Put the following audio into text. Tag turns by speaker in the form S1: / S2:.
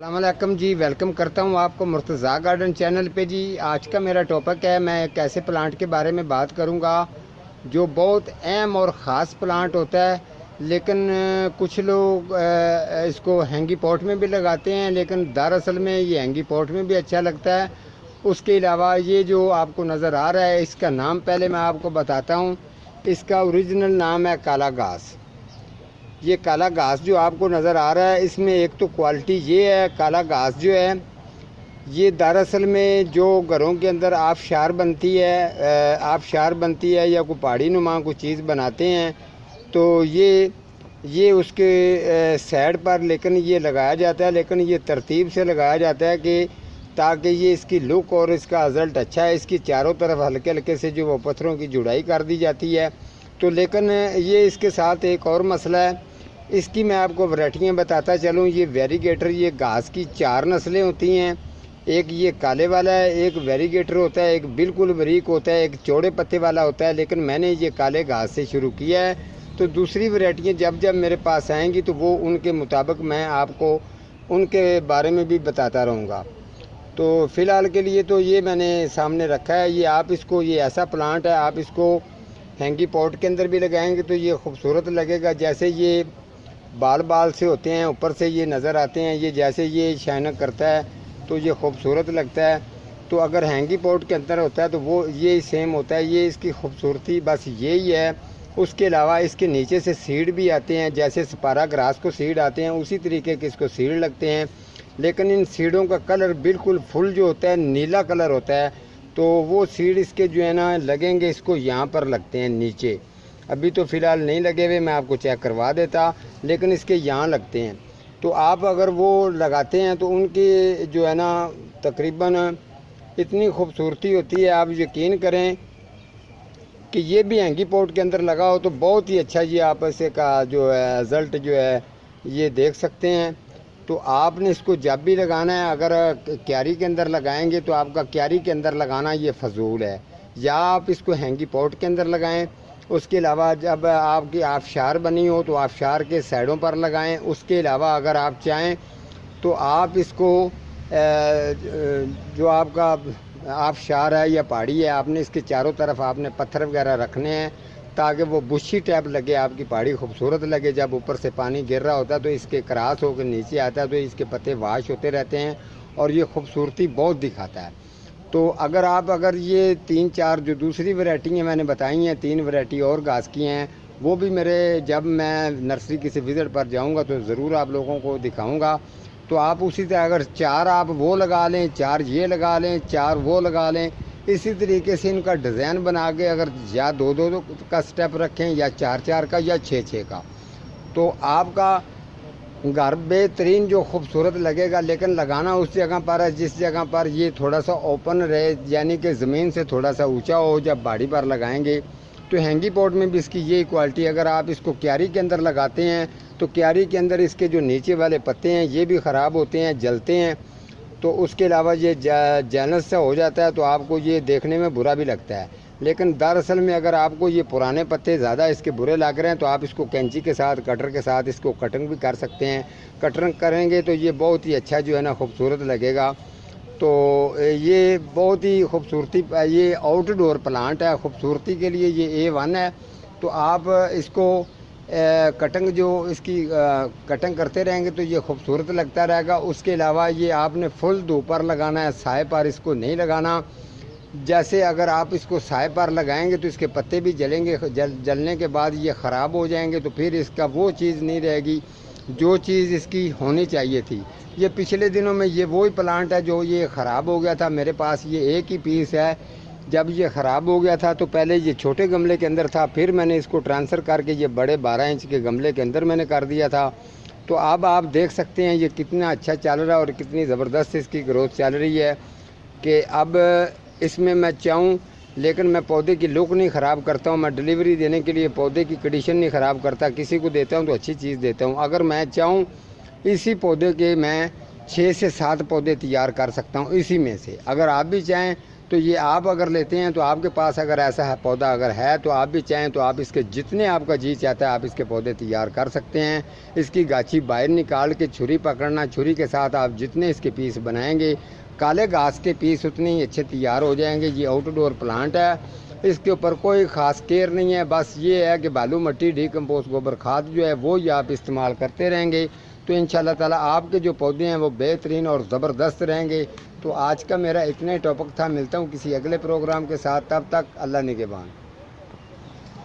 S1: अस्सलामुअलैकुम जी, वेलकम करता हूँ आपको मुर्तज़ा गार्डन चैनल पे जी। आज का मेरा टॉपिक है, मैं एक ऐसे प्लांट के बारे में बात करूँगा जो बहुत अहम और ख़ास प्लांट होता है। लेकिन कुछ लोग इसको हैंगी पॉट में भी लगाते हैं, लेकिन दरअसल में ये हैंगी पॉट में भी अच्छा लगता है। उसके अलावा ये जो आपको नज़र आ रहा है, इसका नाम पहले मैं आपको बताता हूँ। इसका ओरिजिनल नाम है काला घास। ये काला घास जो आपको नज़र आ रहा है, इसमें एक तो क्वालिटी ये है, काला घास जो है ये दरअसल में जो घरों के अंदर आबशार बनती है या कोई पहाड़ी नुमा कोई चीज़ बनाते हैं तो ये उसके साइड पर लेकिन ये लगाया जाता है। लेकिन ये तरतीब से लगाया जाता है कि ताकि ये इसकी लुक और इसका रिज़ल्ट अच्छा है। इसकी चारों तरफ हल्के हल्के से जो वो पत्थरों की जुड़ाई कर दी जाती है। तो लेकिन ये इसके साथ एक और मसला है, इसकी मैं आपको वैरायटियाँ बताता चलूँ। ये वेरीगेटर, ये घास की 4 नस्लें होती हैं। एक ये काले वाला है, एक वेरीगेटर होता है, एक बिल्कुल बारीक होता है, एक चौड़े पत्ते वाला होता है। लेकिन मैंने ये काले घास से शुरू किया है। तो दूसरी वैरायटियाँ जब जब मेरे पास आएंगी तो वो उनके मुताबिक मैं आपको उनके बारे में भी बताता रहूँगा। तो फ़िलहाल के लिए तो ये मैंने सामने रखा है। ये आप इसको, ये ऐसा प्लांट है, आप इसको हैंगी पॉट के अंदर भी लगाएंगे तो ये खूबसूरत लगेगा। जैसे ये बाल बाल से होते हैं, ऊपर से ये नज़र आते हैं, ये जैसे ये शाइनक करता है तो ये खूबसूरत लगता है। तो अगर हैंगी पॉट के अंदर होता है तो वो ये सेम होता है। ये इसकी खूबसूरती बस यही है। उसके अलावा इसके नीचे से सीड भी आते हैं, जैसे सपारा ग्रास को सीड आते हैं उसी तरीके के इसको सीड लगते हैं। लेकिन इन सीडों का कलर बिल्कुल फुल जो होता है नीला कलर होता है। तो वो सीड इसके जो है ना लगेंगे, इसको यहाँ पर लगते हैं नीचे। अभी तो फ़िलहाल नहीं लगे हुए, मैं आपको चेक करवा देता, लेकिन इसके यहाँ लगते हैं। तो आप अगर वो लगाते हैं तो उनकी जो है ना तकरीबन इतनी खूबसूरती होती है, आप यकीन करें कि ये भी हैंगी पॉट के अंदर लगा हो तो बहुत ही अच्छा ये आप इसे का जो है रिज़ल्ट जो है ये देख सकते हैं। तो आपने इसको जब भी लगाना है, अगर क्यारी के अंदर लगाएंगे तो आपका क्यारी के अंदर लगाना ये फजूल है, या आप इसको हैंगी पॉट के अंदर लगाएं। उसके अलावा जब आपकी आबशार बनी हो तो आबशार के साइडों पर लगाएं। उसके अलावा अगर आप चाहें तो आप इसको जो आपका आबशार है या पहाड़ी है, आपने इसके चारों तरफ आपने पत्थर वगैरह रखने हैं ताकि वो बुशी टाइप लगे, आपकी पहाड़ी खूबसूरत लगे। जब ऊपर से पानी गिर रहा होता है तो इसके क्रॉस होकर नीचे आता है तो इसके पत्ते वाश होते रहते हैं और ये खूबसूरती बहुत दिखाता है। तो अगर ये 3-4 जो दूसरी वैरायटी मैंने बताई हैं, 3 वैरायटी और घास की हैं, वो भी मेरे जब मैं नर्सरी किसी विज़िट पर जाऊंगा तो ज़रूर आप लोगों को दिखाऊंगा। तो आप उसी तरह अगर 4 आप वो लगा लें, 4 ये लगा लें, 4 वो लगा लें, इसी तरीके से इनका डिज़ाइन बना के अगर या 2-2 का स्टेप रखें या 4-4 का या 6-6 का, तो आपका घर बेहतरीन जो खूबसूरत लगेगा। लेकिन लगाना उस जगह पर है जिस जगह पर ये थोड़ा सा ओपन रहे, यानी कि ज़मीन से थोड़ा सा ऊंचा हो। जब बाड़ी पर लगाएंगे तो हैंगी पॉट में भी इसकी यही क्वालिटी। अगर आप इसको क्यारी के अंदर लगाते हैं तो क्यारी के अंदर इसके जो नीचे वाले पत्ते हैं ये भी ख़राब होते हैं, जलते हैं। तो उसके अलावा ये जैनस सा हो जाता है तो आपको ये देखने में बुरा भी लगता है। लेकिन दरअसल में अगर आपको ये पुराने पत्ते ज़्यादा इसके बुरे लग रहे हैं तो आप इसको कैंची के साथ, कटर के साथ इसको कटिंग भी कर सकते हैं। कटिंग करेंगे तो ये बहुत ही अच्छा जो है ना खूबसूरत लगेगा। तो ये बहुत ही खूबसूरती, ये आउटडोर प्लांट है, खूबसूरती के लिए ये A1 है। तो आप इसको कटिंग जो इसकी कटिंग करते रहेंगे तो ये खूबसूरत लगता रहेगा। उसके अलावा ये आपने फुल धूप पर लगाना है, साए पर इसको नहीं लगाना। जैसे अगर आप इसको साए पर लगाएंगे तो इसके पत्ते भी जलेंगे, जलने के बाद ये ख़राब हो जाएंगे। तो फिर इसका वो चीज़ नहीं रहेगी जो चीज़ इसकी होनी चाहिए थी। ये पिछले दिनों में ये वही प्लांट है जो ये ख़राब हो गया था। मेरे पास ये एक ही पीस है। जब ये ख़राब हो गया था तो पहले ये छोटे गमले के अंदर था, फिर मैंने इसको ट्रांसफ़र करके ये बड़े 12 इंच के गमले के अंदर मैंने कर दिया था। तो अब आप देख सकते हैं ये कितना अच्छा चल रहा है और कितनी ज़बरदस्त इसकी ग्रोथ चल रही है कि अब इसमें मैं चाहूँ, लेकिन मैं पौधे की लुक नहीं ख़राब करता हूँ। मैं डिलीवरी देने के लिए पौधे की कंडीशन नहीं ख़राब करता, किसी को देता हूँ तो अच्छी चीज़ देता हूँ। अगर मैं चाहूँ इसी पौधे के मैं 6 से 7 पौधे तैयार कर सकता हूँ इसी में से। अगर आप भी चाहें तो ये आप अगर लेते हैं तो आपके पास अगर ऐसा है पौधा अगर है तो आप भी चाहें तो आप इसके जितने आपका जी चाहता है आप इसके पौधे तैयार कर सकते हैं। इसकी गाछी बाहर निकाल के छुरी पकड़ना, छुरी के साथ आप जितने इसके पीस बनाएंगे काले घास के पीस उतने ही अच्छे तैयार हो जाएंगे। ये आउटडोर प्लांट है, इसके ऊपर कोई ख़ास केयर नहीं है, बस ये है कि बालू मिट्टी डीकम्पोस्ट गोबर खाद जो है वो ही आप इस्तेमाल करते रहेंगे तो इंशाल्लाह ताला आपके जो पौधे हैं वो बेहतरीन और ज़बरदस्त रहेंगे। तो आज का मेरा इतना ही टॉपिक था, मिलता हूँ किसी अगले प्रोग्राम के साथ, तब तक अल्लाह निगहबान।